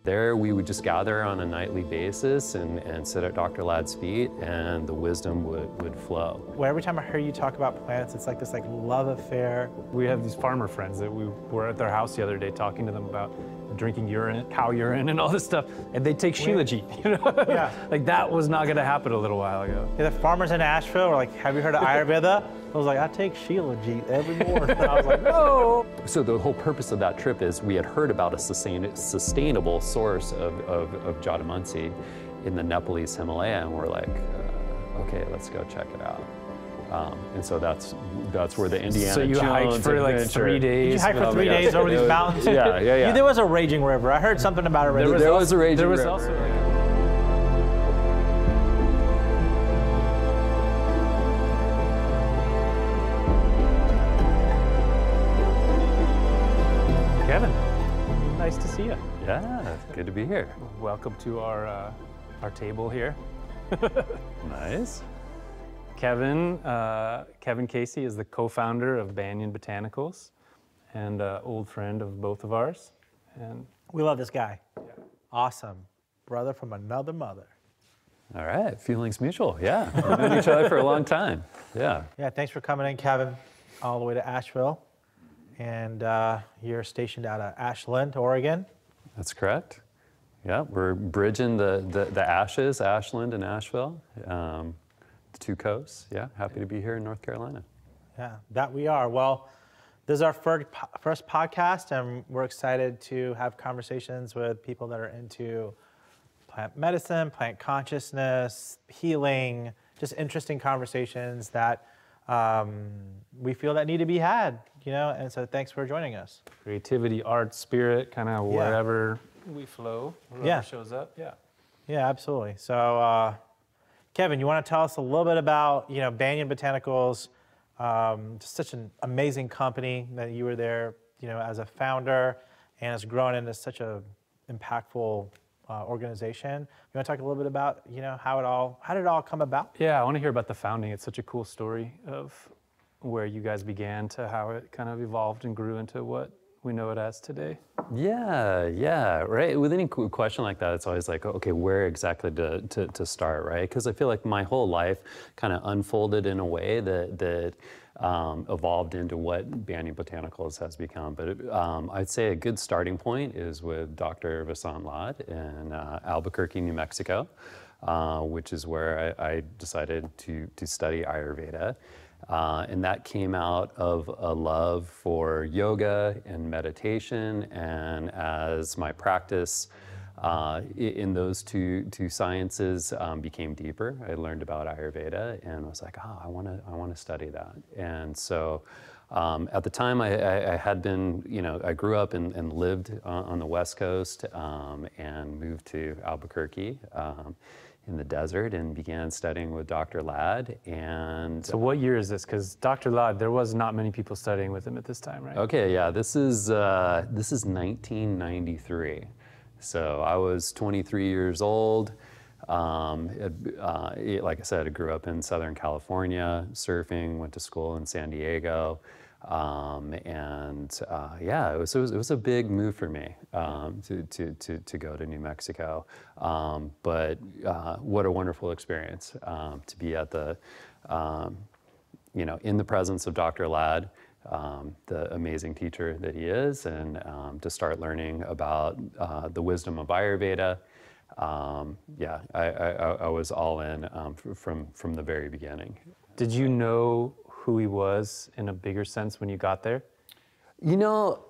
There we would just gather on a nightly basis and sit at Dr. Lad's feet, and the wisdom would flow. Well, every time I hear you talk about plants, it's like this love affair. We have these farmer friends that we were at their house the other day talking to them about drinking urine, cow urine, and all this stuff, and they take Shilajit, you know? Yeah. Like that was not gonna happen a little while ago. Yeah, the farmers in Asheville were like, have you heard of Ayurveda? I was like, I take Shilajit every morning. I was like, no. So the whole purpose of that trip is we had heard about a sustainable source of Jatamansi in the Nepalese Himalaya, and we're like, okay, let's go check it out. And so that's where the Indiana So you Jones hiked for like adventure. 3 days? You hiked for 3 days over these mountains? Yeah. There was a raging river. I heard something about it. There was a raging There was river. also Kevin, nice to see you. Yeah, good to be here. Welcome to our table here. Nice. Kevin Casey is the co-founder of Banyan Botanicals and an old friend of both of ours. And We love this guy. Awesome. Brother from another mother. All right, feelings mutual. Yeah, we've known each other for a long time. Yeah. Yeah, thanks for coming in, Kevin, all the way to Asheville. And you're stationed out of Ashland, Oregon. That's correct. Yeah, we're bridging the ashes, Ashland and Asheville, the two coasts. Yeah, happy to be here in North Carolina. Yeah, that we are. Well, this is our first podcast, and we're excited to have conversations with people that are into plant medicine, plant consciousness, healing, just interesting conversations that we feel that need to be had, you know, and so thanks for joining us. creativity, art, spirit, kind of wherever we flow, wherever shows up. Yeah. Yeah, absolutely. So, Kevin, you want to tell us a little bit about, you know, Banyan Botanicals, just such an amazing company that you were there, you know, as a founder, and it's grown into such a impactful organization. You want to talk a little bit about, you know, how did it all come about? Yeah, I want to hear about the founding. It's such a cool story of where you guys began to how it kind of evolved and grew into what we know it as today. Yeah, right. With any question like that, it's always like, okay, where exactly to start, right? Because I feel like my whole life kind of unfolded in a way that evolved into what Banyan Botanicals has become. But I'd say a good starting point is with Dr. Vasant Lad in Albuquerque, New Mexico, which is where I decided to study Ayurveda. And that came out of a love for yoga and meditation, and as my practice in those two sciences became deeper, I learned about Ayurveda and was like, oh, I want to study that. And so at the time I had been, you know, I grew up and lived on the West Coast and moved to Albuquerque in the desert and began studying with Dr. Lad. And So what year is this? Because Dr. Lad, there was not many people studying with him at this time, right? okay, yeah, this is 1993. So I was 23 years old. Like I said, I grew up in Southern California, surfing, went to school in San Diego. Yeah, it was a big move for me to go to New Mexico. But what a wonderful experience to be at the, you know, in the presence of Dr. Lad, the amazing teacher that he is, and to start learning about the wisdom of Ayurveda. Yeah, I was all in from the very beginning. Did you know who he was in a bigger sense when you got there? You know,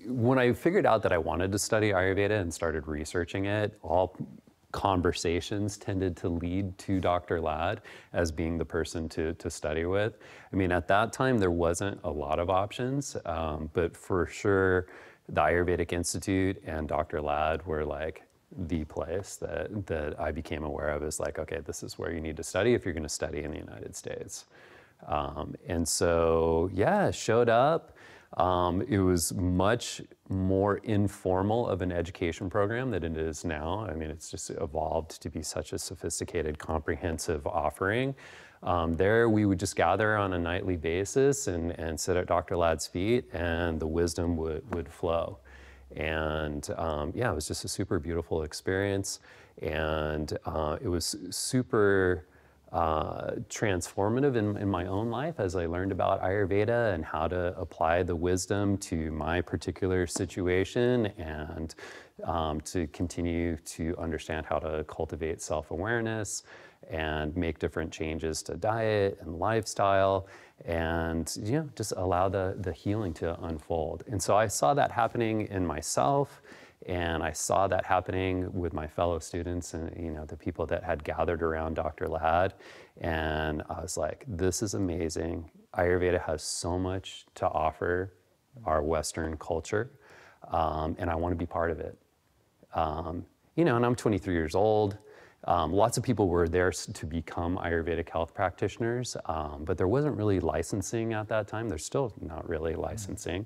when I figured out that I wanted to study Ayurveda and started researching it, all conversations tended to lead to Dr. Lad as being the person to study with. I mean, at that time, there wasn't a lot of options, but for sure, the Ayurvedic Institute and Dr. Lad were like the place that I became aware of as like, okay, this is where you need to study if you're going to study in the United States. And so, yeah, showed up. It was much more informal of an education program than it is now. I mean, it's just evolved to be such a sophisticated, comprehensive offering. There, we would just gather on a nightly basis and sit at Dr. Lad's feet, and the wisdom would flow. And yeah, it was just a super beautiful experience. And it was super transformative in my own life as I learned about Ayurveda and how to apply the wisdom to my particular situation, and to continue to understand how to cultivate self-awareness and make different changes to diet and lifestyle, and just allow the healing to unfold. And so I saw that happening in myself, and I saw that happening with my fellow students and the people that had gathered around Dr. Lad. And I was like, this is amazing. Ayurveda has so much to offer our Western culture, and I want to be part of it. And I'm 23 years old. Lots of people were there to become Ayurvedic health practitioners, but there wasn't really licensing at that time. There's still not really licensing.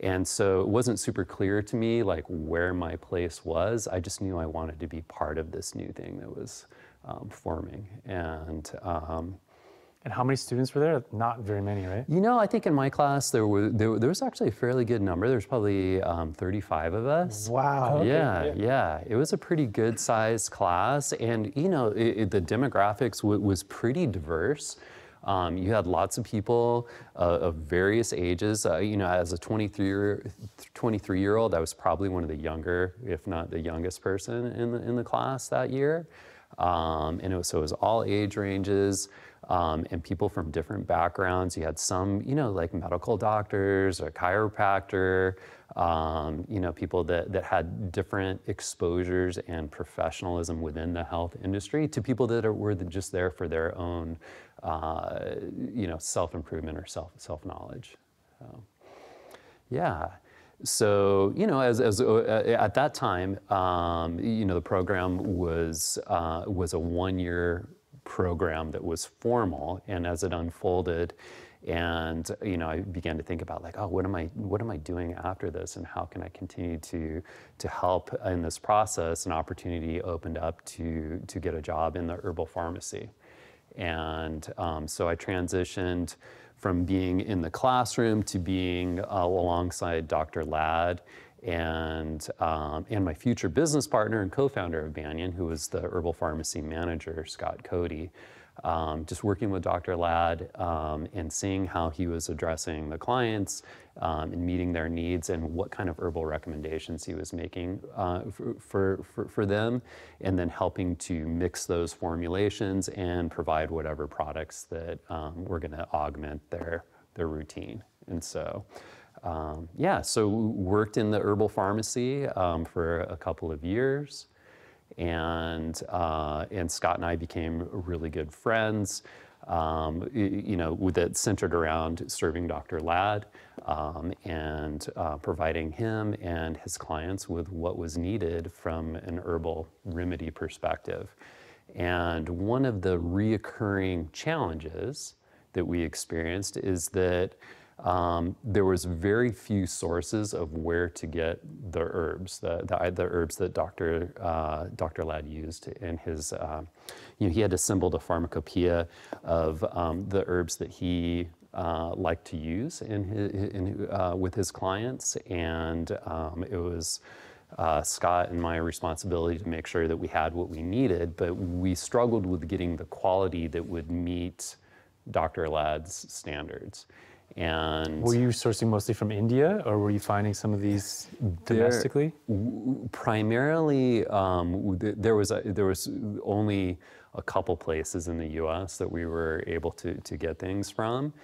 And so it wasn't super clear to me like where my place was. I just knew I wanted to be part of this new thing that was forming. And how many students were there? Not very many, right? I think in my class there was actually a fairly good number. There's probably 35 of us. Wow. Okay. Yeah. It was a pretty good sized class, and the demographics was pretty diverse. You had lots of people of various ages. As a 23-year-old, I was probably one of the younger, if not the youngest person in the class that year. And it was all age ranges. And people from different backgrounds. You had some, like medical doctors or chiropractor, people that had different exposures and professionalism within the health industry, to people that were just there for their own, self-improvement or self-knowledge. Yeah. So, as at that time, the program was a 1-year program that was formal, and as it unfolded, and I began to think about like, oh, what am I doing after this, and how can I continue to help in this process? An opportunity opened up to get a job in the herbal pharmacy, and so I transitioned from being in the classroom to being alongside Dr. Lad and my future business partner and co-founder of Banyan, who was the herbal pharmacy manager, Scott Cody, just working with Dr. Lad and seeing how he was addressing the clients and meeting their needs, and what kind of herbal recommendations he was making for them, and then helping to mix those formulations and provide whatever products that were going to augment their routine. And so so worked in the herbal pharmacy for a couple of years, and Scott and I became really good friends. With it centered around serving Dr. Lad and providing him and his clients with what was needed from an herbal remedy perspective. And one of the reoccurring challenges that we experienced is that there was very few sources of where to get the herbs, the herbs that Dr. Lad used in his, he had assembled a pharmacopoeia of the herbs that he liked to use with his clients, and it was Scott and my responsibility to make sure that we had what we needed, but we struggled with getting the quality that would meet Dr. Lad's standards. And were you sourcing mostly from India, or were you finding some of these domestically? Primarily, there was only a couple places in the U.S. that we were able to get things from,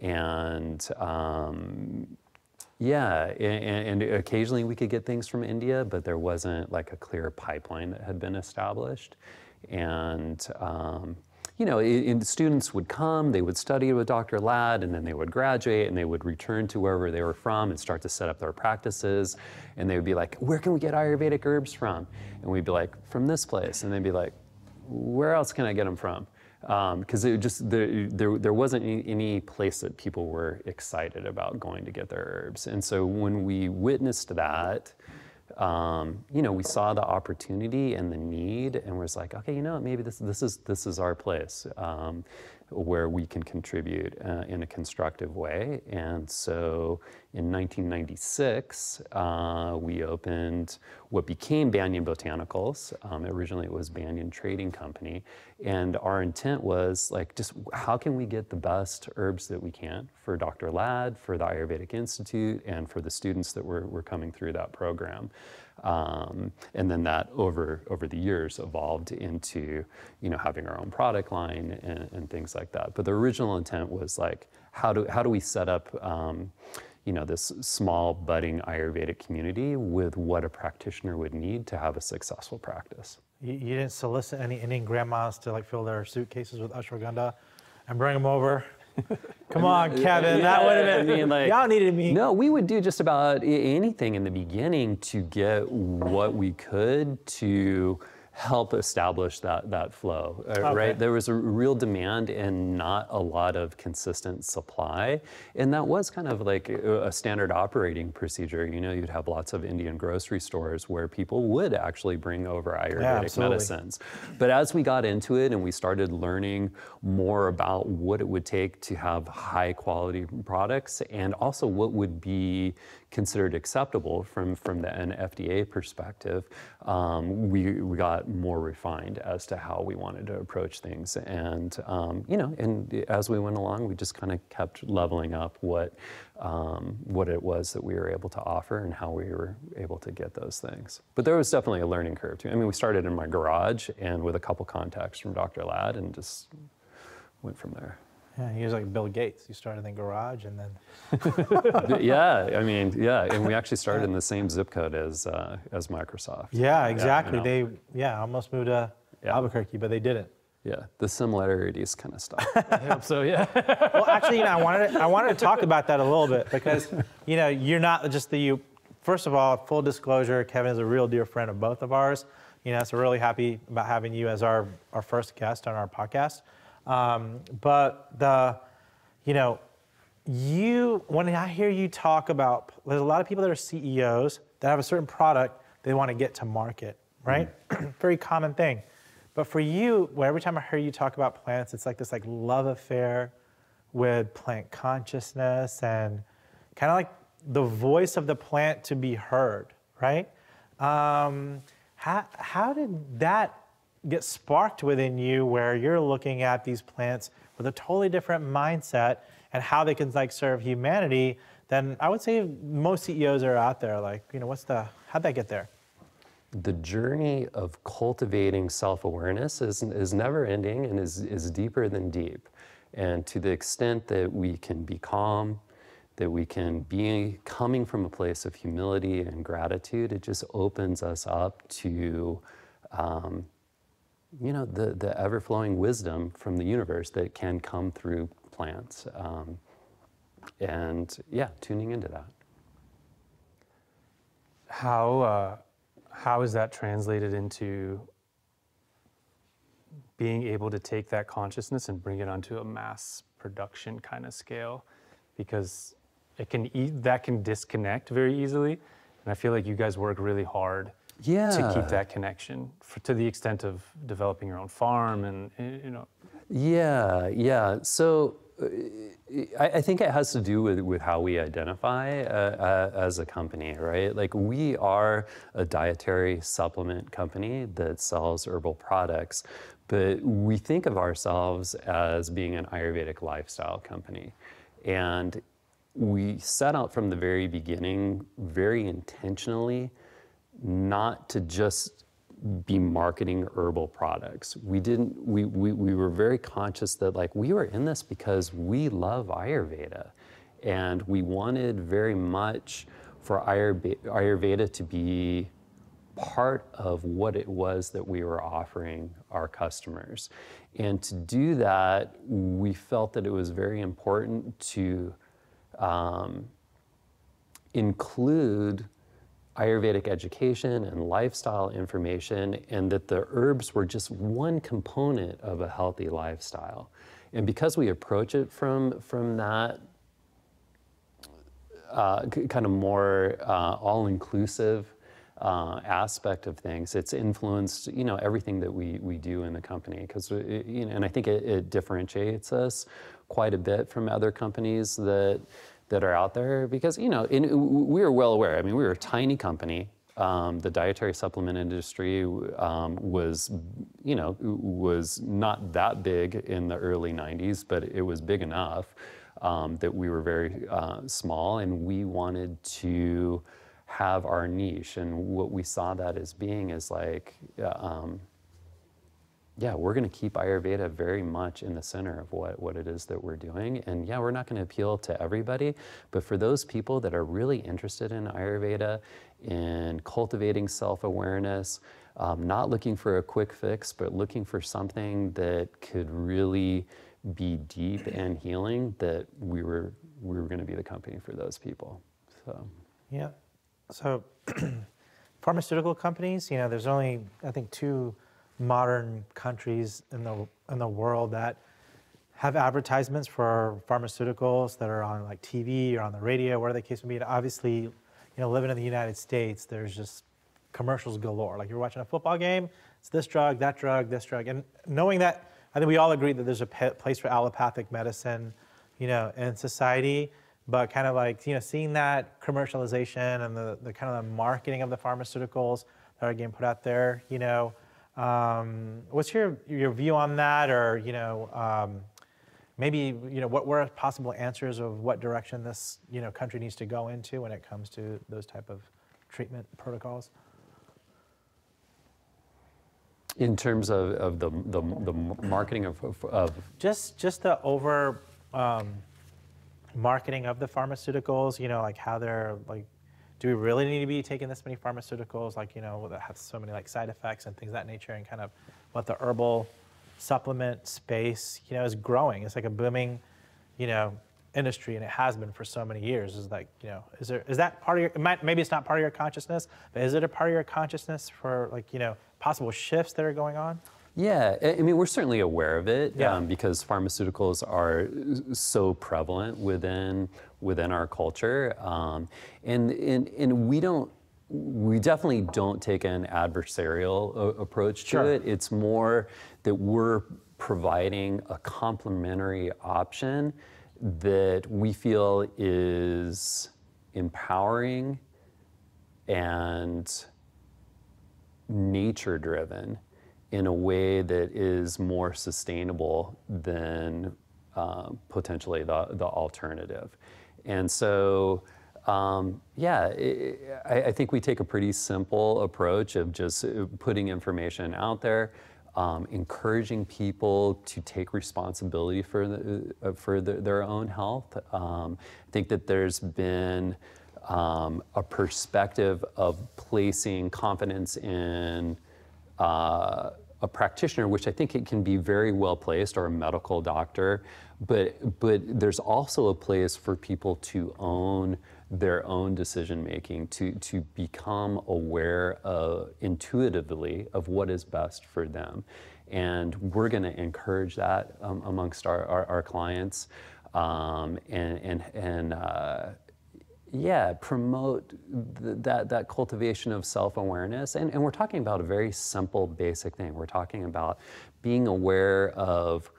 and and occasionally we could get things from India, but there wasn't like a clear pipeline that had been established, and students would come, they would study with Dr. Lad, and then they would graduate, and they would return to wherever they were from and start to set up their practices. And they would be like, where can we get Ayurvedic herbs from? And we'd be like, from this place. And they'd be like, where else can I get them from? Because there wasn't any place that people were excited about going to get their herbs. And so when we witnessed that, we saw the opportunity and the need, and was like, okay, maybe this is our place. where we can contribute in a constructive way. And so in 1996, we opened what became Banyan Botanicals. Originally it was Banyan Trading Company. And our intent was like, just how can we get the best herbs that we can for Dr. Lad, for the Ayurvedic Institute, and for the students that were coming through that program. And then that over the years evolved into, having our own product line and things like that. But the original intent was like, how do we set up, this small budding Ayurvedic community with what a practitioner would need to have a successful practice. You didn't solicit any Indian grandmas to like fill their suitcases with ashwagandha and bring them over? Come on, Kevin, that would have been, y'all needed me. No, we would do just about anything in the beginning to get what we could to help establish that flow, right? There was a real demand and not a lot of consistent supply. And that was kind of like a standard operating procedure. You'd have lots of Indian grocery stores where people would actually bring over Ayurvedic medicines. But as we got into it and we started learning more about what it would take to have high quality products and also what would be considered acceptable from an FDA perspective, we got more refined as to how we wanted to approach things. And, and as we went along, we just kind of kept leveling up what it was that we were able to offer and how we were able to get those things. But there was definitely a learning curve too. I mean, we started in my garage and with a couple contacts from Dr. Lad and just went from there. Yeah, he was like Bill Gates. You started in the garage and then... and we actually started in the same zip code as Microsoft. Yeah, exactly. They almost moved to Albuquerque, but they didn't. Yeah, the similarities kind of stuff. I hope so, yeah. Well, actually, I wanted to talk about that a little bit because, you're not just first of all, full disclosure, Kevin is a real dear friend of both of ours. So we're really happy about having you as our first guest on our podcast. But when I hear you talk about, there's a lot of people that are CEOs that have a certain product they want to get to market, right? Very common thing. But for you, every time I hear you talk about plants, it's like this love affair with plant consciousness and kind of like the voice of the plant to be heard, right? How did that get sparked within you where you're looking at these plants with a totally different mindset and how they can serve humanity than I would say most CEOs are out there? How'd that get there? The journey of cultivating self-awareness is never ending and is deeper than deep. And to the extent that we can be calm, that we can be coming from a place of humility and gratitude, it just opens us up to the ever-flowing wisdom from the universe that can come through plants. Tuning into that. How is that translated into being able to take that consciousness and bring it onto a mass production kind of scale? Because that can disconnect very easily. And I feel like you guys work really hard to keep that connection to the extent of developing your own farm and, Yeah. So I think it has to do with how we identify as a company, right? Like we are a dietary supplement company that sells herbal products, but we think of ourselves as being an Ayurvedic lifestyle company. And we set out from the very beginning very intentionally not to just be marketing herbal products. We were very conscious that we were in this because we love Ayurveda, and we wanted very much for Ayurveda to be part of what it was that we were offering our customers. And to do that, we felt that it was very important to include Ayurvedic education and lifestyle information, and that the herbs were just one component of a healthy lifestyle. And because we approach it from that kind of more all-inclusive aspect of things. It's influenced, everything that we do in the company, because, and I think it differentiates us quite a bit from other companies that are out there, because, we are well aware. I mean, we were a tiny company. The dietary supplement industry was not that big in the early 90s, but it was big enough that we were very small, and we wanted to have our niche. And what we saw that as being is like, we're going to keep Ayurveda very much in the center of what it is that we're doing. And we're not going to appeal to everybody, but for those people that are really interested in Ayurveda, in cultivating self-awareness, not looking for a quick fix, but looking for something that could really be deep and healing, that we were going to be the company for those people. So. Yeah. So pharmaceutical companies, there's only, I think, 2 modern countries in the world that have advertisements for pharmaceuticals that are on like TV or on the radio, whatever the case may be. And obviously, living in the United States, there's just commercials galore. Like you're watching a football game, it's this drug, that drug, this drug. And knowing that, I think we all agree that there's a place for allopathic medicine, in society. But kind of like, seeing that commercialization and the kind of the marketing of the pharmaceuticals that are getting put out there, what's your view on that? Or, maybe, what were possible answers of what direction this, country needs to go into when it comes to those type of treatment protocols? In terms of the marketing of just the over marketing of the pharmaceuticals, like how they're like, do we really need to be taking this many pharmaceuticals, like, that have so many like side effects and things of that nature, and kind of what the herbal supplement space, is growing. It's like a booming, industry, and it has been for so many years. Is like, is that part of your, maybe it's not part of your consciousness, but is it a part of your consciousness for like, possible shifts that are going on? Yeah, I mean, we're certainly aware of it, because pharmaceuticals are so prevalent within our culture, and we definitely don't take an adversarial approach to it. It's more that we're providing a complementary option that we feel is empowering and nature-driven in a way that is more sustainable than potentially the alternative. And so, I think we take a pretty simple approach of just putting information out there, encouraging people to take responsibility for their own health. I think that there's been a perspective of placing confidence in a practitioner, which I think it can be very well placed, or a medical doctor, but there's also a place for people to own their own decision making, to become aware intuitively of what is best for them. And we're going to encourage that amongst our clients, promote that cultivation of self-awareness. And we're talking about a very simple, basic thing. We're talking about being aware of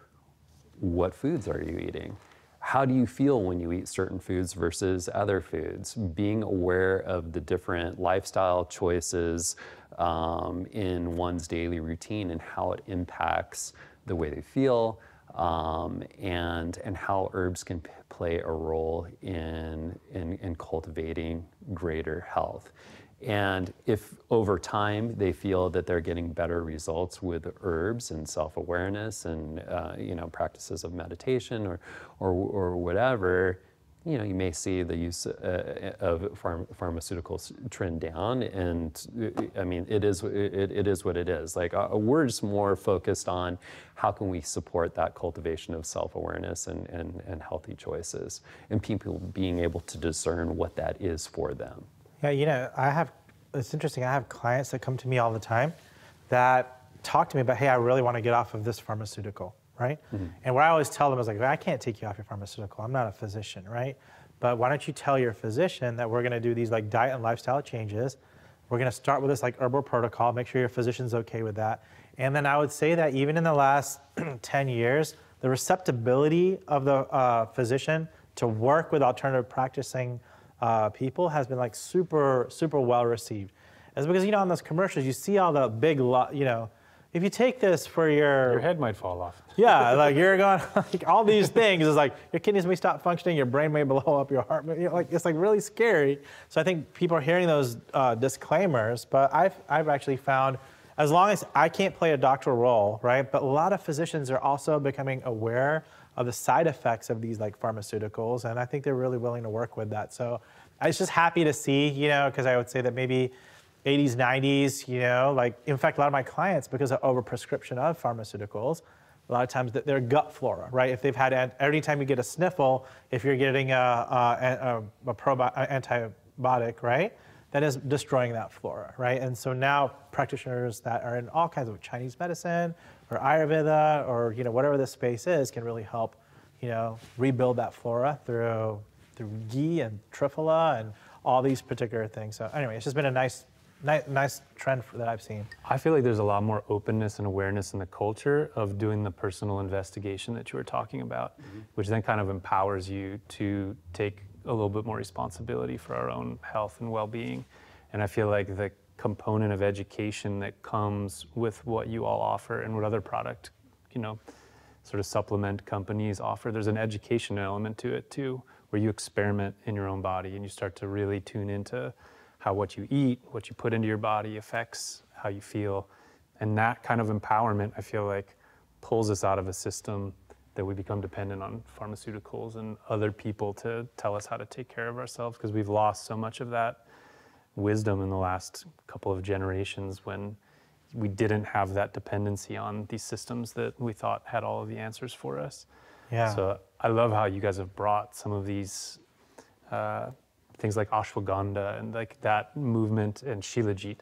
what foods are you eating? How do you feel when you eat certain foods versus other foods? Being aware of the different lifestyle choices in one's daily routine, and how it impacts the way they feel, and how herbs can play a role in cultivating greater health. And if over time they feel that they're getting better results with herbs and self-awareness and practices of meditation or whatever, you may see the use of pharmaceuticals trend down. And I mean, it is what it is. Like, we're just more focused on how can we support that cultivation of self-awareness and healthy choices, and people being able to discern what that is for them. Yeah, it's interesting. I have clients that come to me all the time that talk to me about, hey, I really want to get off of this pharmaceutical, right? Mm-hmm. And what I always tell them is like, I can't take you off your pharmaceutical. I'm not a physician, right? But why don't you tell your physician that we're going to do these like diet and lifestyle changes We're going to start with this like herbal protocol, make sure your physician's okay with that. And then I would say that even in the last 10 years, the receptibility of the physician to work with alternative practicing people has been like super, super well received. It's because, you know, on those commercials, you see all the big, you know, if you take this for Your head might fall off. yeah, like you're going, like all these things is like your kidneys may stop functioning, your brain may blow up, your heart, may, you know, like it's like really scary. So I think people are hearing those disclaimers, but I've actually found, as long as I can't play a doctoral role, right? But a lot of physicians are also becoming aware of the side effects of these like pharmaceuticals, and I think they're really willing to work with that. So I was just happy to see, you know, because I would say that maybe 80s, 90s, you know, like in fact, a lot of my clients, because of overprescription of pharmaceuticals, a lot of times their gut flora, right? If they've had, every time you get a sniffle, if you're getting a antibiotic, right? That is destroying that flora, right? And so now practitioners that are in all kinds of Chinese medicine or Ayurveda or, you know, whatever the space is can really help, you know, rebuild that flora through ghee and triphala and all these particular things. So anyway, it's just been a nice trend that I've seen. I feel like there's a lot more openness and awareness in the culture of doing the personal investigation that you were talking about, which then kind of empowers you to take a little bit more responsibility for our own health and well-being. And I feel like the component of education that comes with what you all offer and what other product, you know, sort of supplement companies offer, there's an education element to it too, where you experiment in your own body and you start to really tune into how what you eat, what you put into your body affects how you feel. And that kind of empowerment, I feel like, pulls us out of a system that we become dependent on pharmaceuticals and other people to tell us how to take care of ourselves, because we've lost so much of that wisdom in the last couple of generations when we didn't have that dependency on these systems that we thought had all of the answers for us. Yeah. So I love how you guys have brought some of these things like ashwagandha and like that movement and shilajit.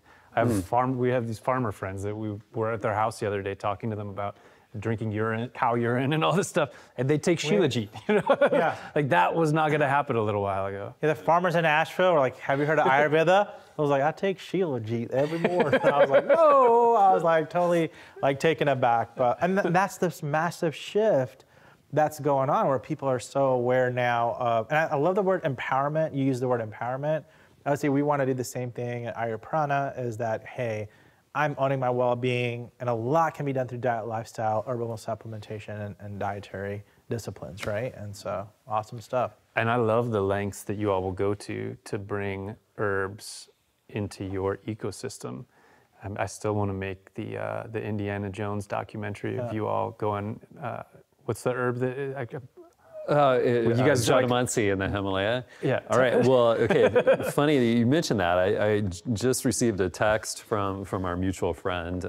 We have these farmer friends that we were at their house the other day talking to them about drinking urine, cow urine and all this stuff, and they take shilajit, you know? Yeah. Like that was not gonna happen a little while ago. Yeah, the farmers in Asheville were like, have you heard of Ayurveda? I was like, I take shilajit every morning. I was like, no, I was like totally like taken aback. But, and that's this massive shift that's going on where people are so aware now of, and I love the word empowerment. You use the word empowerment. I would say we want to do the same thing at Ayurprana, is that, hey, I'm owning my well-being, and a lot can be done through diet, lifestyle, herbal supplementation, and dietary disciplines, right? And so, awesome stuff. And I love the lengths that you all will go to bring herbs into your ecosystem. I still want to make the Indiana Jones documentary of you all going, what's the herb that you guys Jadamansi in the Himalaya? Yeah. All right. Well, okay. Funny that you mentioned that. I just received a text from our mutual friend,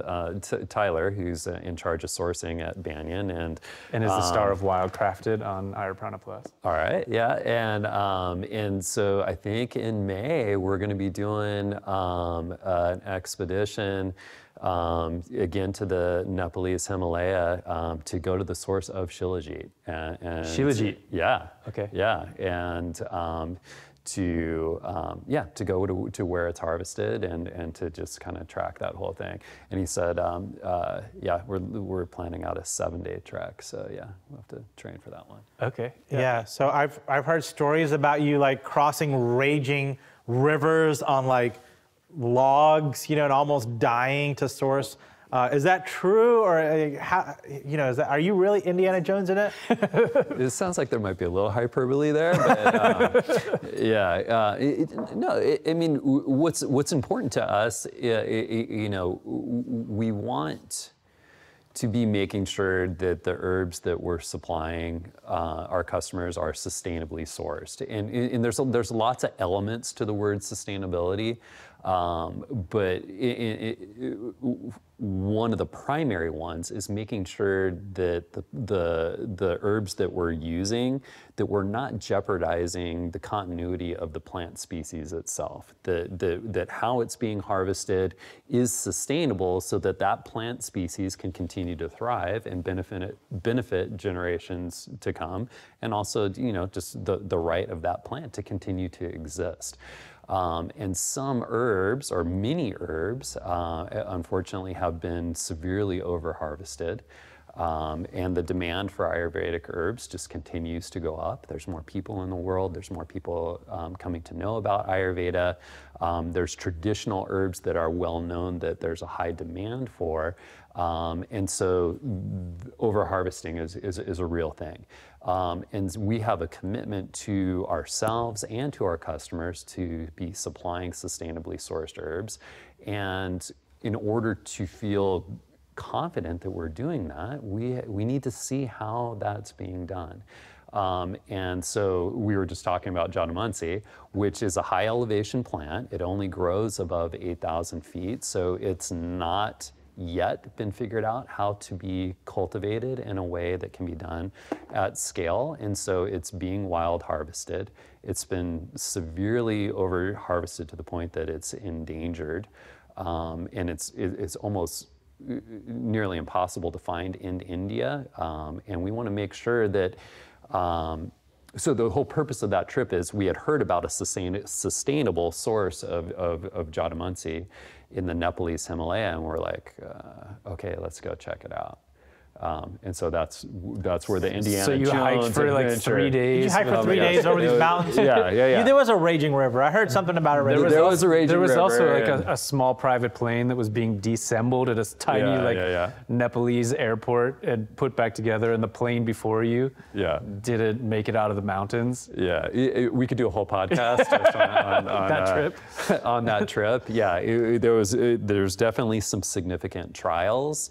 Tyler, who's in charge of sourcing at Banyan. And is the star of Wildcrafted on Ayurprana Plus. All right. Yeah. And so I think in May, we're going to be doing an expedition again to the Nepalese Himalaya to go to the source of shilajit. And Shilajit? Yeah. Okay. Yeah, and to go to where it's harvested and to just kind of track that whole thing. And he said, we're planning out a 7-day trek, so yeah, we'll have to train for that one. Okay. Yeah. So I've heard stories about you like crossing raging rivers on like logs, you know, and almost dying to source. Is that true, or how, you know, are you really Indiana Jones in it? It sounds like there might be a little hyperbole there, but yeah. I mean, what's important to us, you know, we want to be making sure that the herbs that we're supplying our customers are sustainably sourced, and there's lots of elements to the word sustainability. But one of the primary ones is making sure that the herbs that we're using, that we're not jeopardizing the continuity of the plant species itself, that how it's being harvested is sustainable so that plant species can continue to thrive and benefit generations to come, and also, you know, just the right of that plant to continue to exist. And some herbs, or many herbs, unfortunately have been severely over-harvested. And the demand for Ayurvedic herbs just continues to go up. There's more people in the world. There's more people coming to know about Ayurveda. There's traditional herbs that are well known that there's a high demand for. And so over-harvesting is a real thing. And we have a commitment to ourselves and to our customers to be supplying sustainably sourced herbs. And in order to feel confident that we're doing that, we need to see how that's being done. And so we were just talking about Jatamansi, which is a high elevation plant. It only grows above 8,000 feet, so it's not yet been figured out how to be cultivated in a way that can be done at scale. And so it's being wild harvested. It's been severely over harvested to the point that it's endangered. And it's almost nearly impossible to find in India. And we want to make sure that, so the whole purpose of that trip is we had heard about a sustainable source of Jatamansi in the Nepalese Himalaya, and we're like, okay, let's go check it out. And so that's where the Indiana So you Jones hiked for like adventure. 3 days. Did you hike for 3 days over these mountains? Yeah. There was a raging river. I heard something about a raging river. There was a raging There was river, also like and- a small private plane that was being deassembled at a tiny Nepalese airport and put back together, and the plane before you didn't make it out of the mountains. Yeah, we could do a whole podcast just on That trip. on that trip. Yeah, there's definitely some significant trials.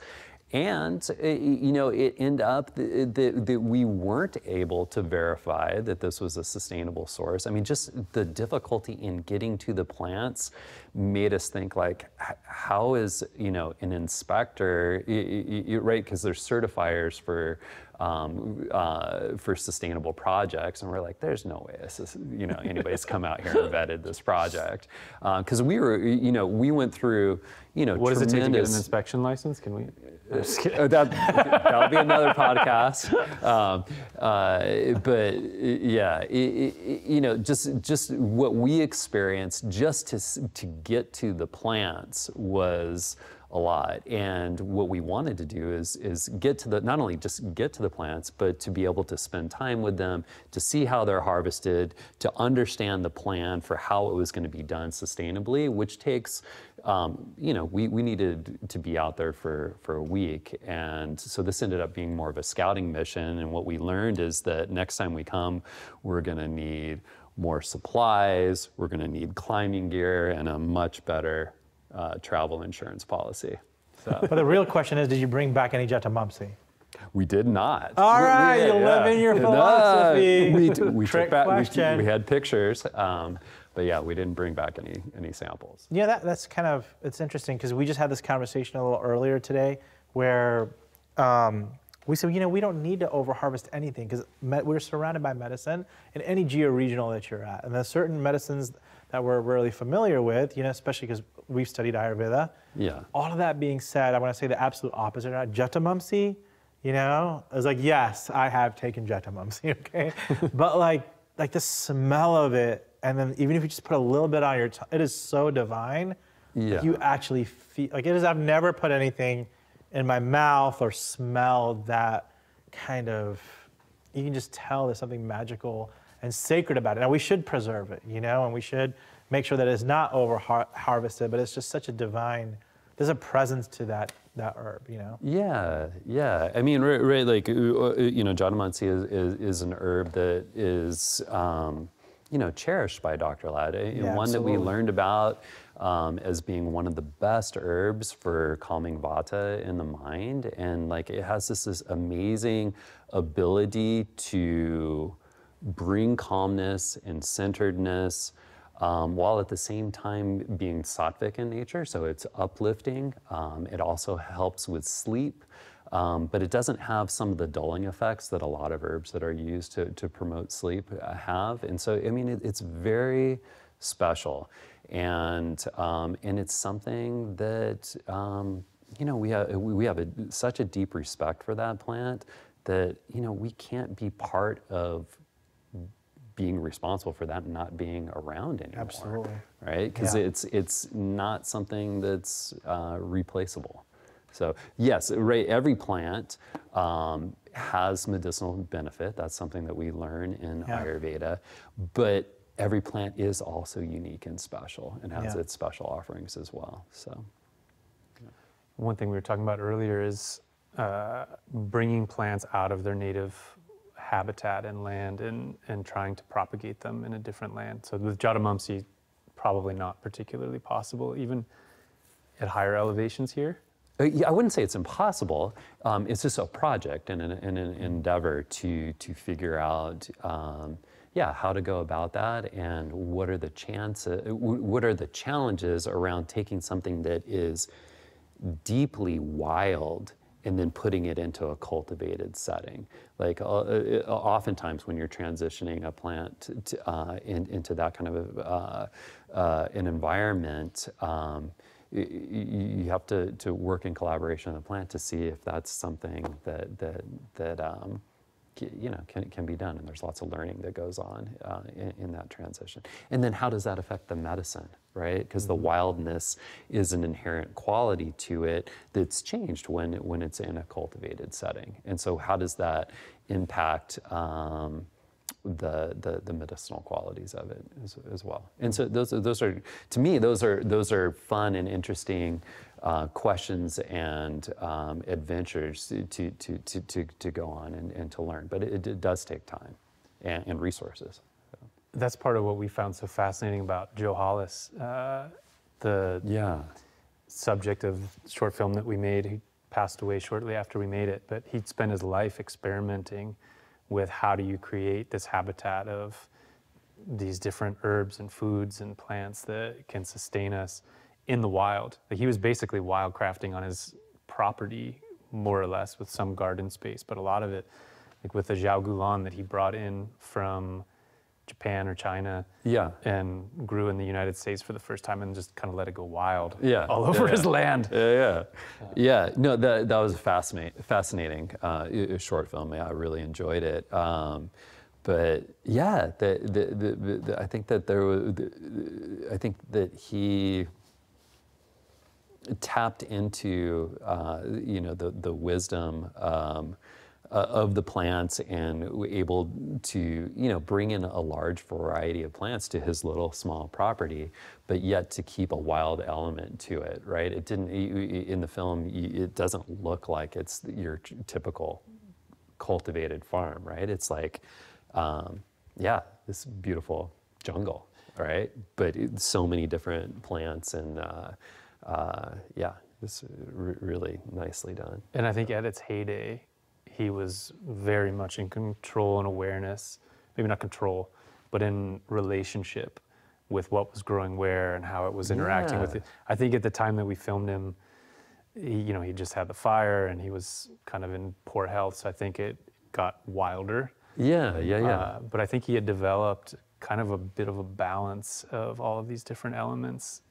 And, it ended up that we weren't able to verify that this was a sustainable source. I mean, just the difficulty in getting to the plants made us think, like, how is, an inspector, right, because there's certifiers for sustainable projects, and we're like, there's no way this is, anybody's come out here and vetted this project, because we went through, What does it take to get an inspection license? Can we? That'll be another podcast. But yeah, just what we experienced just to get to the plants was a lot. And what we wanted to do is get to not only just get to the plants, but to be able to spend time with them, to see how they're harvested, to understand the plan for how it was going to be done sustainably, which takes, we needed to be out there for a week. And so this ended up being more of a scouting mission. And what we learned is that next time we come, we're going to need more supplies, we're going to need climbing gear, and a much better travel insurance policy. So. But the real question is, did you bring back any Jatamansi? We did not. All right, you live in your philosophy. We Trick took back, question. we had pictures, but yeah, we didn't bring back any samples. Yeah, that's kind of, it's interesting because we just had this conversation a little earlier today where we said, we don't need to over-harvest anything because we're surrounded by medicine in any geo-regional that you're at. And there's certain medicines that we're really familiar with, especially because we've studied Ayurveda. Yeah. All of that being said, I want to say the absolute opposite. Jatamansi, I was like, yes, I have taken Jatamansi, okay? But like the smell of it, and then even if you just put a little bit on your tongue, it is so divine. Yeah. Like you actually feel, like it is, I've never put anything in my mouth or smelled that kind of, you can just tell there's something magical and sacred about it. Now we should preserve it, and we should make sure that it's not over-harvested, but it's just such a divine, there's a presence to that herb, Yeah. I mean, right, like, Jatamansi is an herb that is, cherished by Dr. Lad. One that we learned about as being one of the best herbs for calming vata in the mind. And like, it has this amazing ability to bring calmness and centeredness, while at the same time being sattvic in nature, so it's uplifting. It also helps with sleep, but it doesn't have some of the dulling effects that a lot of herbs that are used to promote sleep have. And so, I mean, it's very special, and it's something that we have such a deep respect for that plant that we can't be part of being responsible for that not being around anymore. Absolutely. Right? Because Yeah. it's not something that's replaceable. So yes, right, every plant has medicinal benefit. That's something that we learn in Ayurveda. But every plant is also unique and special and has its special offerings as well. So One thing we were talking about earlier is bringing plants out of their native habitat and land and trying to propagate them in a different land. So with Jadamumsi, probably not particularly possible, even at higher elevations here. I wouldn't say it's impossible. It's just a project and an endeavor to figure out, how to go about that, and what are the challenges around taking something that is deeply wild and then putting it into a cultivated setting. Like oftentimes when you're transitioning a plant into that kind of an environment, you have to work in collaboration with the plant to see if that's something that can be done. And there's lots of learning that goes on in that transition. And then how does that affect the medicine, right? Because the wildness is an inherent quality to it that's changed when it's in a cultivated setting. And so how does that impact the medicinal qualities of it as well? And so those are, to me, those are fun and interesting questions and adventures to go on and to learn. But it does take time and resources. So. That's part of what we found so fascinating about Joe Hollis, the subject of the short film that we made. He passed away shortly after we made it, but he'd spent his life experimenting with how do you create this habitat of these different herbs and foods and plants that can sustain us in the wild. Like he was basically wildcrafting on his property, more or less, with some garden space, but a lot of it, like with the Zhao Gulan that he brought in from Japan or China, and grew in the United States for the first time, and just kind of let it go wild, all over his land. No, that was fascinating short film. Yeah, I really enjoyed it. But yeah, I think that he tapped into the wisdom of the plants, and able to bring in a large variety of plants to his little small property, but yet to keep a wild element to it, right? It didn't, in the film, it doesn't look like it's your typical cultivated farm, right? It's like, this beautiful jungle, right? But so many different plants, and it's really nicely done. And I think at its heyday, he was very much in control and awareness, maybe not control, but in relationship with what was growing where and how it was interacting with it. I think at the time that we filmed him, he just had the fire and he was kind of in poor health, so I think it got wilder. But I think he had developed kind of a bit of a balance of all of these different elements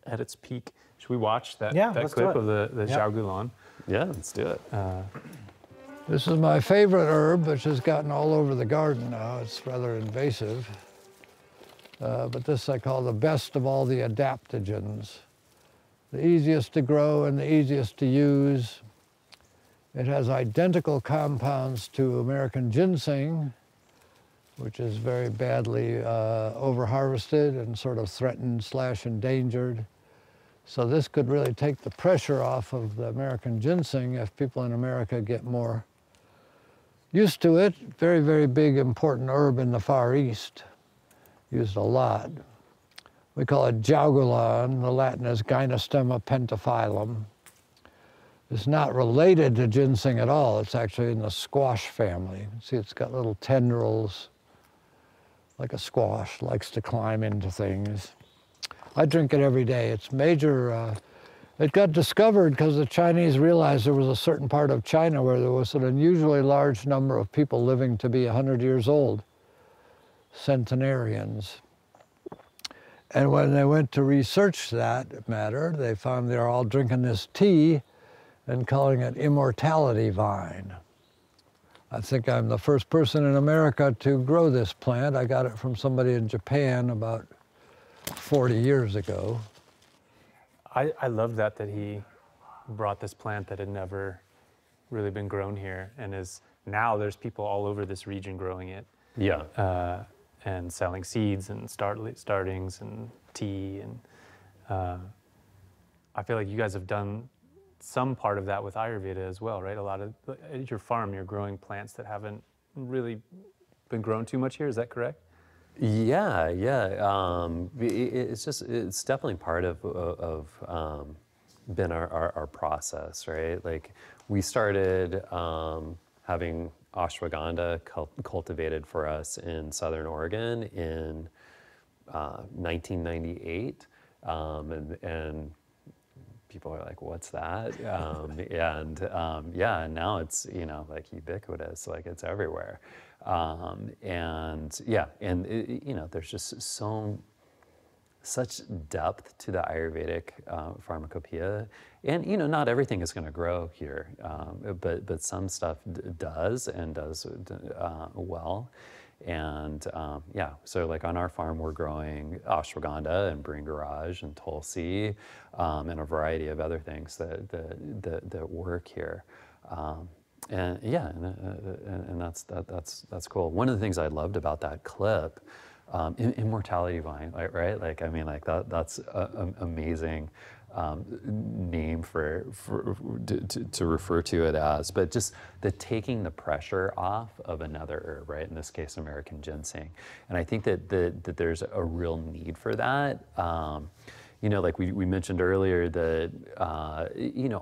at its peak. Should we watch that clip of the Zhao Gulan? Yeah, let's do it. This is my favorite herb, which has gotten all over the garden now. It's rather invasive. But this I call the best of all the adaptogens. The easiest to grow and the easiest to use. It has identical compounds to American ginseng, which is very badly overharvested and sort of threatened / endangered. So this could really take the pressure off of the American ginseng if people in America get more used to it. Very, very big, important herb in the Far East. Used a lot. We call it Zhao Gulan. The Latin is Gynostema pentaphyllum. It's not related to ginseng at all. It's actually in the squash family. See, it's got little tendrils, like a squash, likes to climb into things. I drink it every day. It's major. It got discovered because the Chinese realized there was a certain part of China where there was an unusually large number of people living to be 100 years old, centenarians. And when they went to research that matter, they found they're all drinking this tea and calling it immortality vine. I think I'm the first person in America to grow this plant. I got it from somebody in Japan about 40 years ago. I love that he brought this plant that had never really been grown here, and is now there's people all over this region growing it. Yeah. And selling seeds and startings and tea, and I feel like you guys have done some part of that with Ayurveda as well, right? A lot of at your farm, you're growing plants that haven't really been grown too much here. Is that correct? Yeah, yeah. It's definitely part of been our process, right? Like we started having ashwagandha cultivated for us in Southern Oregon in 1998, and people are like, "What's that?" And now it's like ubiquitous, like it's everywhere, and there's just such depth to the Ayurvedic pharmacopoeia, and not everything is going to grow here, but some stuff does and does well. And so like on our farm, we're growing ashwagandha and bringaraj and Tulsi, and a variety of other things that work here. And that's cool. One of the things I loved about that clip, immortality vine, right? Like, I mean, like that's an amazing name to refer to it as, but just taking the pressure off of another herb, right? In this case, American ginseng. And I think that there's a real need for that. Like we mentioned earlier that,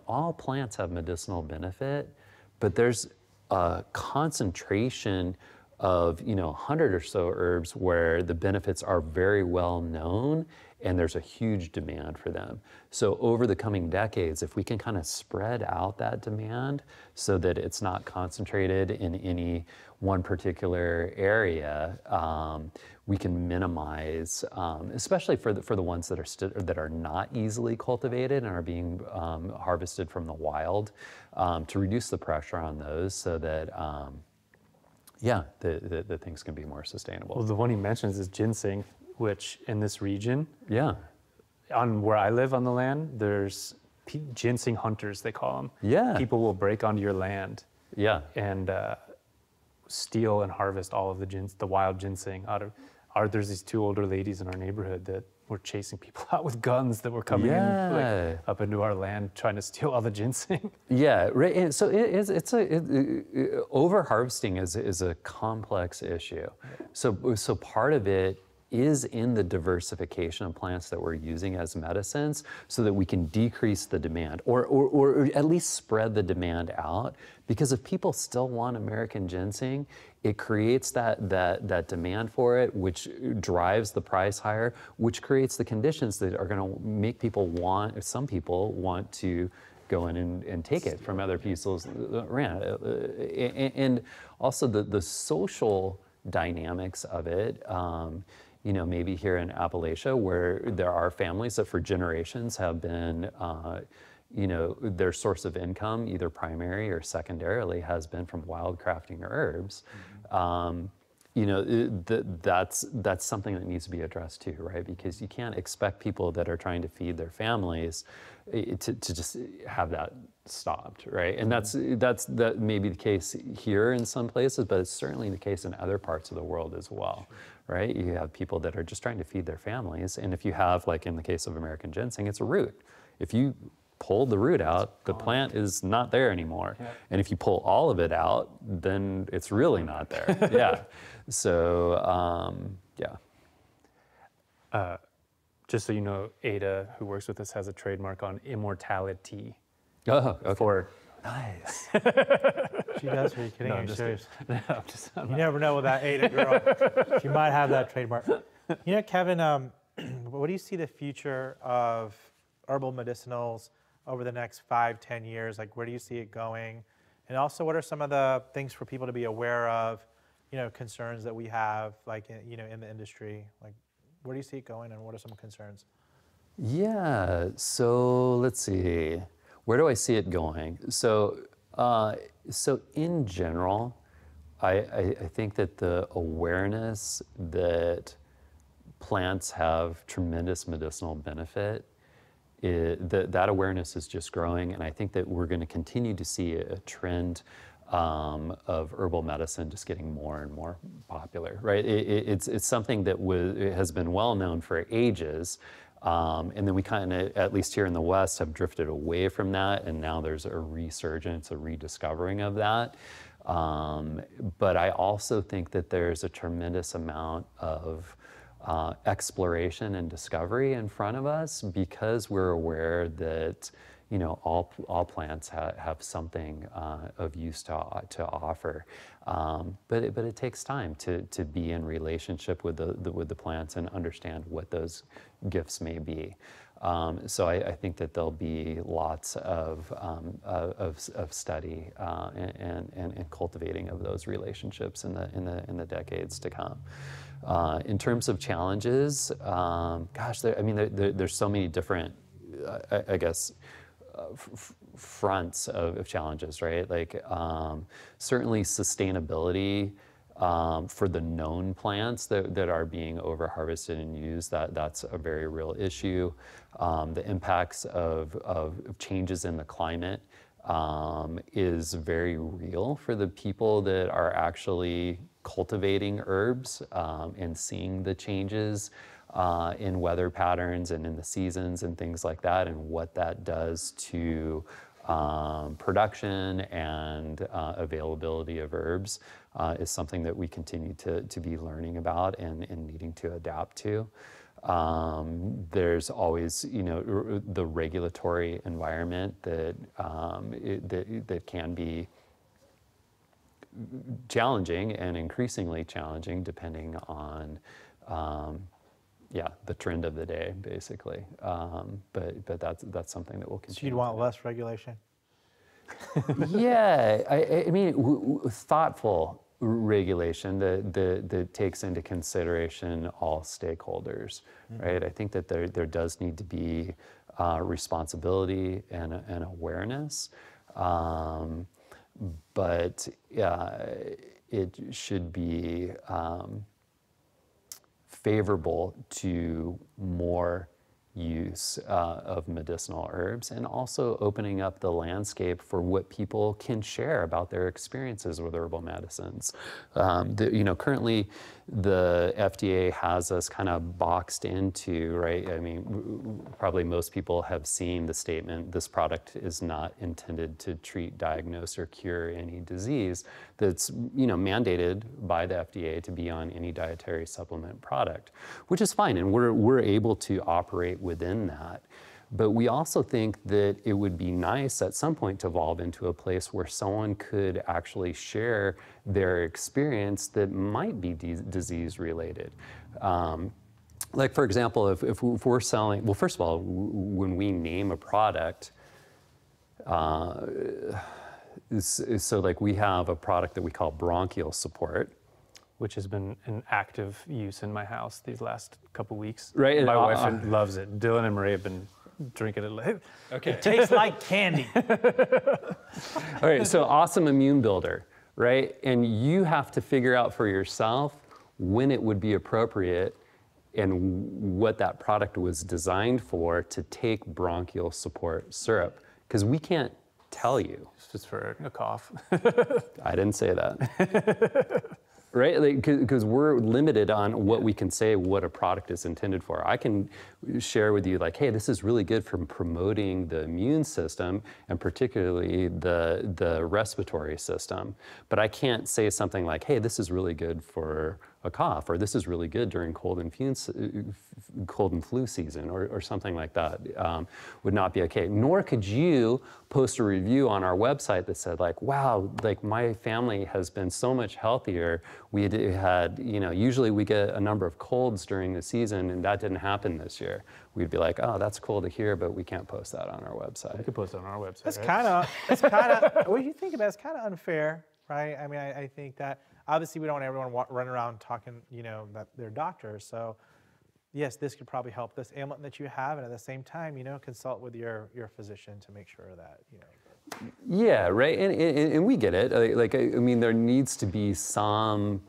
all plants have medicinal benefit, but there's a concentration of 100 or so herbs where the benefits are very well known and there's a huge demand for them. So over the coming decades, if we can kind of spread out that demand so that it's not concentrated in any one particular area, we can minimize, especially for the ones that are not easily cultivated and are being harvested from the wild, to reduce the pressure on those so that the things can be more sustainable. Well, the one he mentions is ginseng, which in this region, on where I live on the land, there's ginseng hunters, they call them. Yeah. People will break onto your land. Yeah. And steal and harvest all of the wild ginseng out of. There's these two older ladies in our neighborhood that were chasing people out with guns that were coming in up into our land trying to steal all the ginseng. Yeah, right. And so overharvesting is a complex issue. So part of it is in the diversification of plants that we're using as medicines so that we can decrease the demand or at least spread the demand out. Because if people still want American ginseng, it creates that demand for it, which drives the price higher, which creates the conditions that are going to make some people want to go in and take it from other people's land. And also the social dynamics of it. Maybe here in Appalachia, where there are families that for generations have been, their source of income, either primary or secondarily, has been from wildcrafting herbs. That's something that needs to be addressed too, right? Because you can't expect people that are trying to feed their families to just have that stopped, right? And that may be the case here in some places, but it's certainly the case in other parts of the world as well, right? You have people that are just trying to feed their families, and if you have, like in the case of American ginseng, it's a root. If you pull the root out, the plant is not there anymore. Yeah. And if you pull all of it out, then it's really not there. Yeah. So, just so you know, Ada, who works with us, has a trademark on immortality. Oh, okay. Nice. She does? Are you kidding? Are you serious? I'm you never know with that Ada girl. She might have that trademark. Kevin, what do you see the future of herbal medicinals over the next 5-10 years? Like, where do you see it going? And also, what are some of the things for people to be aware of, concerns that we have, like, in the industry? Like, where do you see it going, and what are some concerns? Yeah, so let's see. Where do I see it going? So in general, I think that the awareness that plants have tremendous medicinal benefit, that awareness is just growing, and I think that we're going to continue to see a trend of herbal medicine just getting more and more popular, right? It's something that has been well known for ages, and then we kind of, at least here in the West, have drifted away from that, and now there's a resurgence, a rediscovering of that. But I also think that there's a tremendous amount of exploration and discovery in front of us, because we're aware that, you know, all plants have something of use to offer, but it takes time to be in relationship with the plants and understand what those gifts may be. So I think that there'll be lots of study and cultivating of those relationships in the decades to come. In terms of challenges, gosh, there's so many different, I guess, fronts of challenges, right? Like certainly sustainability for the known plants that are being over-harvested and used, that's a very real issue. The impacts of changes in the climate is very real for the people that are actually cultivating herbs and seeing the changes in weather patterns and in the seasons and things like that, and what that does to production and availability of herbs is something that we continue to be learning about and needing to adapt to. There's always, you know, the regulatory environment that can be challenging and increasingly challenging depending on the trend of the day, basically. But that's something that will continue. So you'd want less regulation? Yeah, I mean, thoughtful regulation that takes into consideration all stakeholders, right? I think that there does need to be responsibility and awareness, but it should be favorable to more use of medicinal herbs, and also opening up the landscape for what people can share about their experiences with herbal medicines. You know, currently the FDA has us kind of boxed into, right? I mean, probably most people have seen the statement, this product is not intended to treat, diagnose, or cure any disease. That's, you know, mandated by the FDA to be on any dietary supplement product, which is fine, and we're able to operate within that. But we also think that it would be nice at some point to evolve into a place where someone could actually share their experience that might be disease related. Like, for example, if we're selling, well, first of all, when we name a product, so like we have a product that we call bronchial support, which has been in active use in my house these last couple weeks. Right. My wife loves it. Dylan and Marie have been drinking it. Okay. It tastes like candy. All right, so awesome immune builder, right? And you have to figure out for yourself when it would be appropriate and what that product was designed for to take bronchial support syrup, because we can't tell you. It's just for a cough. I didn't say that. Right, because we're limited on what we can say, what a product is intended for. I can share with you, like, hey, this is really good for promoting the immune system, and particularly the respiratory system. But I can't say something like, hey, this is really good for a cough, or this is really good during cold and flu season, or something like that. Would not be okay. Nor could you post a review on our website that said, like, wow, like my family has been so much healthier. We had, you know, usually we get a number of colds during the season, and that didn't happen this year. We'd be like, oh, that's cool to hear, but we can't post that on our website. We could post it on our website. It's right? kind of, what you think about it, it's kind of unfair, right? I mean, I think that obviously we don't want everyone running around talking, you know, that they're doctors. So, yes, this could probably help this ailment that you have, and at the same time, consult with your physician to make sure that, Yeah, right, and we get it. I mean, there needs to be some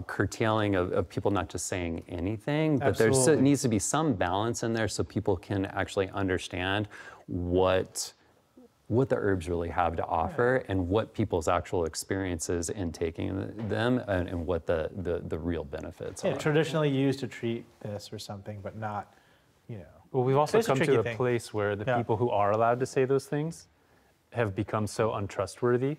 curtailing of people not just saying anything, but there needs to be some balance in there so people can actually understand what the herbs really have to offer and what people's actual experiences in taking them and what the real benefits are. Traditionally used to treat this or something, but not, Well, we've also It's a come to tricky a thing. place where the people who are allowed to say those things have become so untrustworthy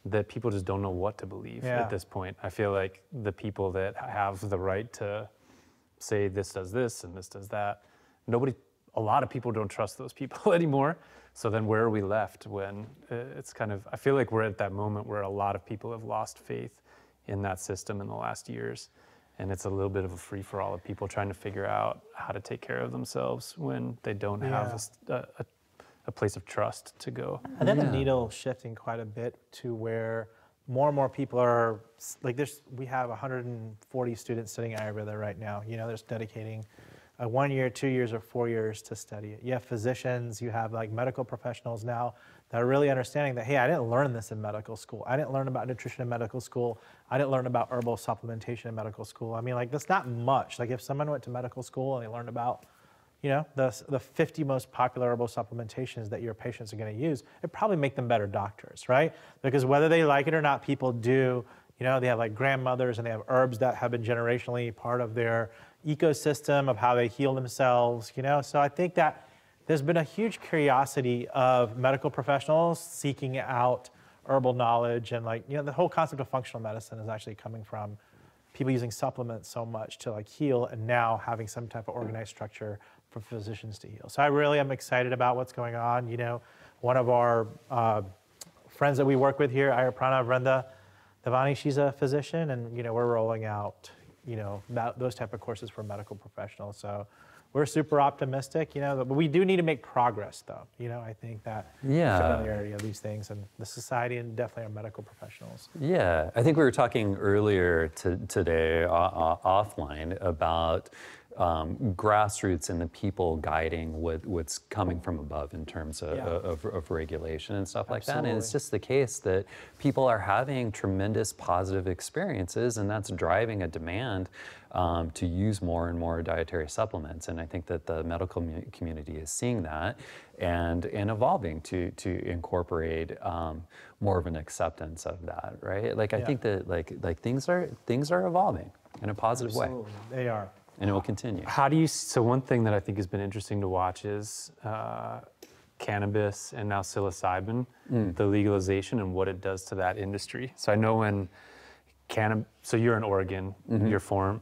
that people just don't know what to believe at this point. I feel like the people that have the right to say this does this and this does that, a lot of people don't trust those people anymore. So then where are we left when it's kind of, I feel like we're at that moment where a lot of people have lost faith in that system in the last years. And it's a little bit of a free-for-all of people trying to figure out how to take care of themselves when they don't have a place of trust to go. I think the needle shifting quite a bit to where more and more people are, like we have 140 students studying Ayurveda right now. There's dedicating 1 year, 2 years, or 4 years to study it. You have physicians, you have like medical professionals now that are really understanding that, hey, I didn't learn this in medical school. I didn't learn about nutrition in medical school. I didn't learn about herbal supplementation in medical school. I mean, like, that's not much. Like, if someone went to medical school and they learned about, the 50 most popular herbal supplementations that your patients are going to use, it'd probably make them better doctors, right? Because whether they like it or not, people do, they have like grandmothers and they have herbs that have been generationally part of their ecosystem of how they heal themselves, So I think that there's been a huge curiosity of medical professionals seeking out herbal knowledge, and the whole concept of functional medicine is actually coming from people using supplements so much to heal, and now having some type of organized structure for physicians to heal. So I really am excited about what's going on. One of our friends that we work with here, Ayurprana Vrenda Devani, she's a physician, and we're rolling out those type of courses for medical professionals. So we're super optimistic, but we do need to make progress, though. I think that familiarity of these things and the society, and definitely our medical professionals. Yeah, I think we were talking earlier today offline about grassroots and the people guiding what's coming from above in terms of regulation and stuff like that. And it's just the case that people are having tremendous positive experiences, and that's driving a demand to use more and more dietary supplements. And I think that the medical community is seeing that and evolving to incorporate more of an acceptance of that, right? I think that like things are evolving in a positive way. They are. And it will continue. So one thing that I think has been interesting to watch is cannabis and now psilocybin, the legalization and what it does to that industry. So I know when so you're in Oregon, your farm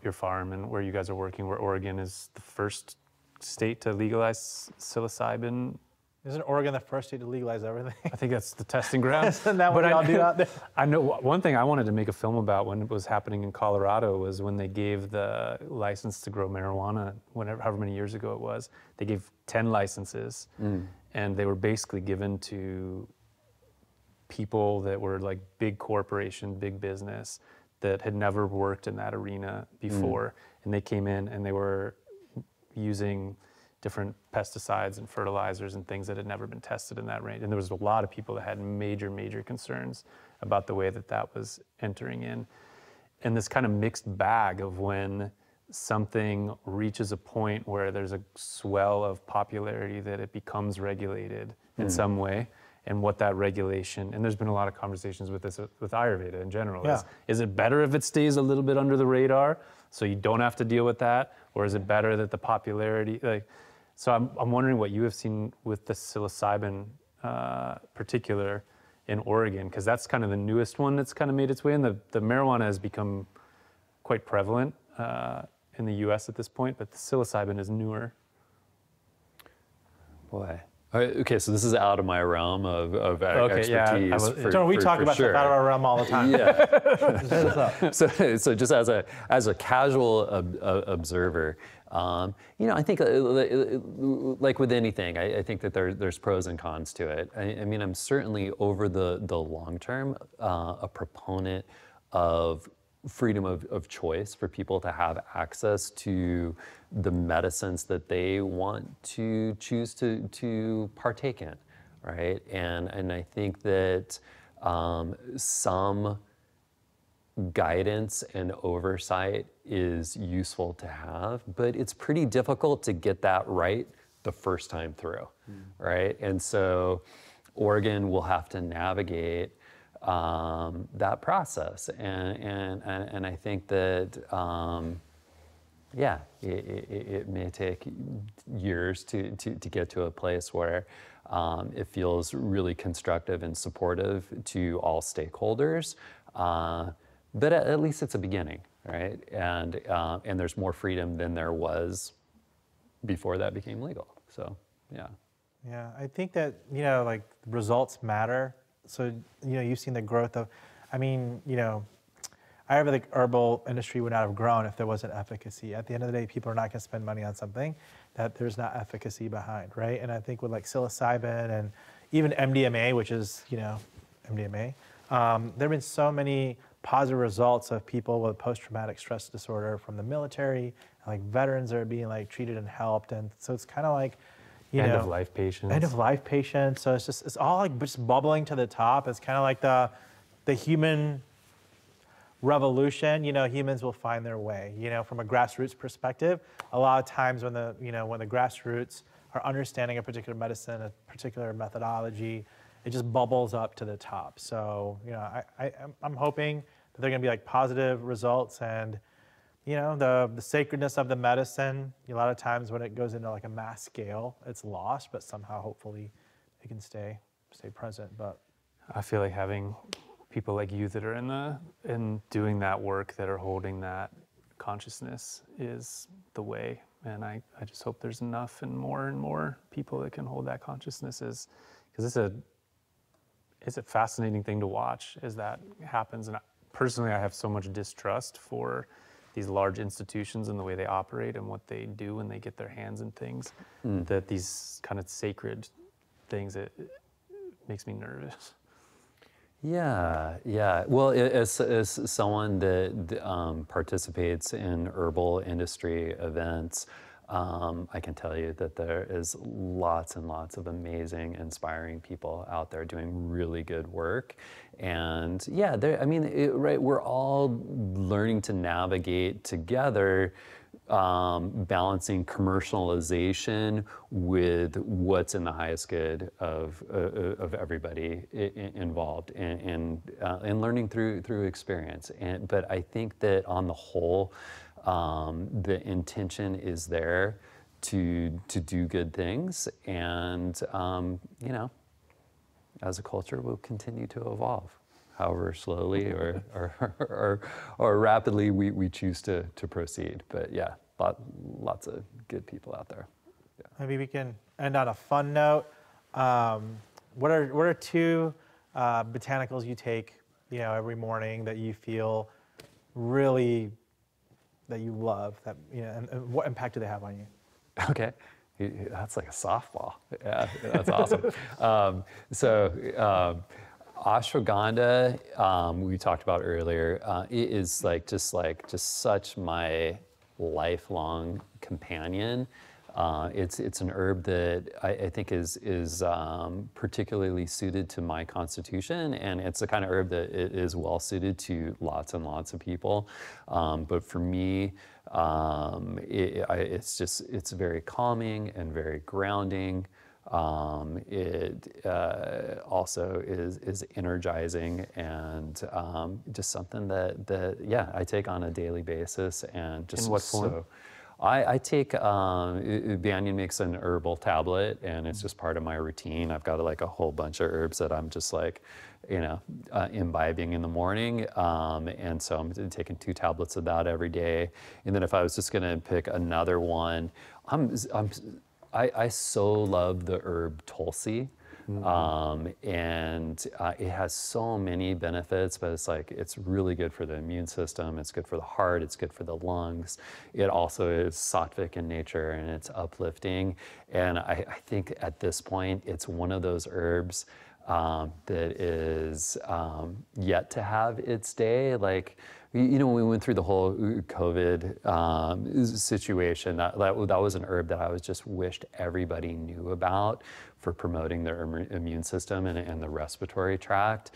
and where you guys are working, where Oregon is the first state to legalize psilocybin. Isn't Oregon the first state to legalize everything? I think that's the testing ground. Isn't that what y'all do out there? I know one thing I wanted to make a film about when it was happening in Colorado was when they gave the license to grow marijuana, however many years ago it was. They gave 10 licenses, and they were basically given to people that were like big corporation, big business, that had never worked in that arena before. And they came in and they were using different pesticides and fertilizers and things that had never been tested in that range. And there was a lot of people that had major, major concerns about the way that was entering in. And this kind of mixed bag of when something reaches a point where there's a swell of popularity that it becomes regulated in some way, and what that regulation, and there's been a lot of conversations with this with Ayurveda in general. Is it better if it stays a little bit under the radar so you don't have to deal with that? Or is it better that the popularity, so I'm wondering what you have seen with the psilocybin particular in Oregon, because that's kind of the newest one that's kind of made its way in. The marijuana has become quite prevalent in the US at this point, but the psilocybin is newer. Boy. Okay, so this is out of my realm of expertise. We talk about stuff out of our realm all the time. So just as a casual observer, I think like with anything, I think that there's pros and cons to it. I mean, I'm certainly over the long term a proponent of freedom of choice for people to have access to the medicines that they want to choose to partake in, right? And I think that some guidance and oversight is useful to have, but it's pretty difficult to get that right the first time through, right? And so Oregon will have to navigate that process, and I think that yeah, it may take years to get to a place where it feels really constructive and supportive to all stakeholders. But at least it's a beginning, right? And there's more freedom than there was before that became legal. So, yeah. Yeah, I think that, you know, like results matter. So, you know, you've seen the growth of, I mean, you know, Ayurvedic herbal industry would not have grown if there wasn't efficacy. At the end of the day, people are not going to spend money on something that there's not efficacy behind, right? And I think with like psilocybin and even MDMA, which is, you know, MDMA, there have been so many positive results of people with post-traumatic stress disorder from the military, like veterans that are being like treated and helped. And so it's kind of like, you know, End of life patients. End of life patients. So it's just, it's all like just bubbling to the top. It's kind of like the human revolution. You know, humans will find their way, you know, from a grassroots perspective. A lot of times when the, you know, when the grassroots are understanding a particular medicine, a particular methodology, it just bubbles up to the top. So, you know, I'm hoping that they're gonna be like positive results, and, you know, the sacredness of the medicine, a lot of times when it goes into like a mass scale, it's lost, but somehow hopefully it can stay present. But I feel like having people like you that are in doing that work, that are holding that consciousness, is the way. And I just hope there's enough and more people that can hold that consciousness, because it's a fascinating thing to watch as that happens. And personally, I have so much distrust for these large institutions and the way they operate and what they do when they get their hands in things, that these kind of sacred things, it makes me nervous. Yeah, yeah. Well, as someone that participates in herbal industry events, I can tell you that there is lots and lots of amazing, inspiring people out there doing really good work. And yeah, I mean, right, we're all learning to navigate together, balancing commercialization with what's in the highest good of everybody involved, and learning through experience. But I think that on the whole, the intention is there to do good things, and you know, as a culture, we'll continue to evolve, however slowly or rapidly we choose to proceed. But yeah, lots of good people out there. Yeah. maybe we can end on a fun note. What are two botanicals you take, you know, every morning that you feel really that you love, that, you know, and what impact do they have on you? Okay, that's like a softball. Yeah, that's awesome. Ashwagandha, we talked about earlier, it is just such my lifelong companion. It's an herb that I think is particularly suited to my constitution, and it's the kind of herb that it is well suited to lots and lots of people. But for me, it's very calming and very grounding. It also is energizing, and just something that yeah, I take on a daily basis. And just in what form? I take, Banyan makes an herbal tablet, and it's just part of my routine. I've got like a whole bunch of herbs that I'm just like, you know, imbibing in the morning. And so I'm taking 2 tablets of that every day. And then if I was just gonna pick another one, I so love the herb Tulsi. And it has so many benefits, but it's really good for the immune system, it's good for the heart, it's good for the lungs. It also is sattvic in nature, and it's uplifting. And I think at this point, it's one of those herbs that is yet to have its day. Like, when we went through the whole COVID situation, that was an herb that I was just wished everybody knew about for promoting their immune system and the respiratory tract,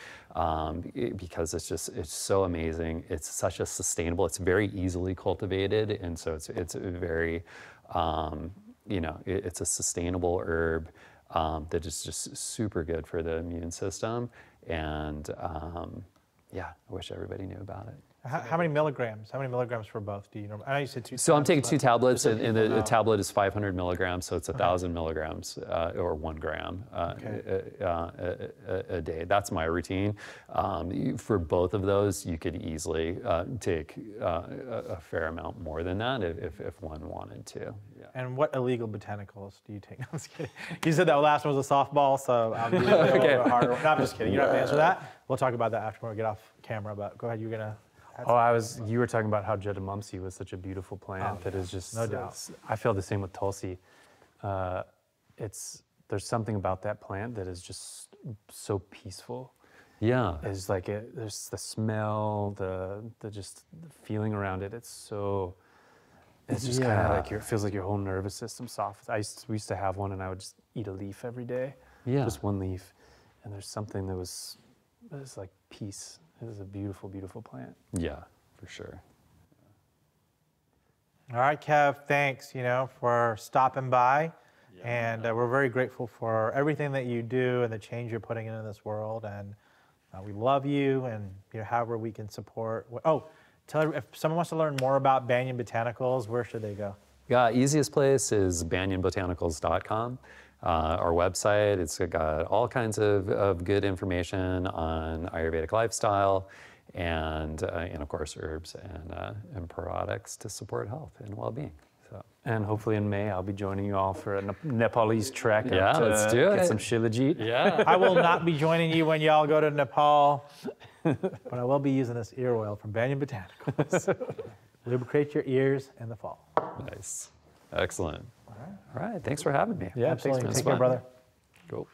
because it's so amazing. It's such a sustainable. It's very easily cultivated, and so it's very, it's a sustainable herb that is just super good for the immune system, and yeah, I wish everybody knew about it. How many milligrams? How many milligrams for both? Do you know? I know you said 2. So I'm taking 2 tablets, and the tablet is 500 milligrams, so it's 1,000 milligrams or 1 gram a day. That's my routine. For both of those, you could easily take a fair amount more than that if one wanted to. Yeah. And what illegal botanicals do you take? I'm just kidding. You said that last one was a softball, so I'll give you a little bit harder. No, I'm just kidding. You don't have to answer that. We'll talk about that after we get off camera. But go ahead. You're gonna. You were talking about how Jadamumsy was such a beautiful plant that is just, no doubt. I feel the same with Tulsi. There's something about that plant that is just so peaceful. Yeah. It's like, there's the smell, the feeling around it. It's just kind of like, it feels like your whole nervous system soft. We used to have one and I would just eat a leaf every day. Yeah. Just one leaf. And there's something that was like peace. It is a beautiful, beautiful plant. Yeah, for sure. All right, Kev, thanks, for stopping by. Yeah, and we're very grateful for everything that you do and the change you're putting into this world. And we love you, and however we can support. If someone wants to learn more about Banyan Botanicals, where should they go? Yeah, easiest place is banyanbotanicals.com. Our website, it's got all kinds of good information on Ayurvedic lifestyle and of course herbs and products to support health and well-being. So. And hopefully in May, I'll be joining you all for a Nepalese trek. Yeah, let's do it. Get some Shilajit. Yeah. I will not be joining you when y'all go to Nepal, but I will be using this ear oil from Banyan Botanicals. Lubricate your ears in the fall. Nice. Excellent. All right. Thanks for having me. Yeah, absolutely. Take care, brother. Cool.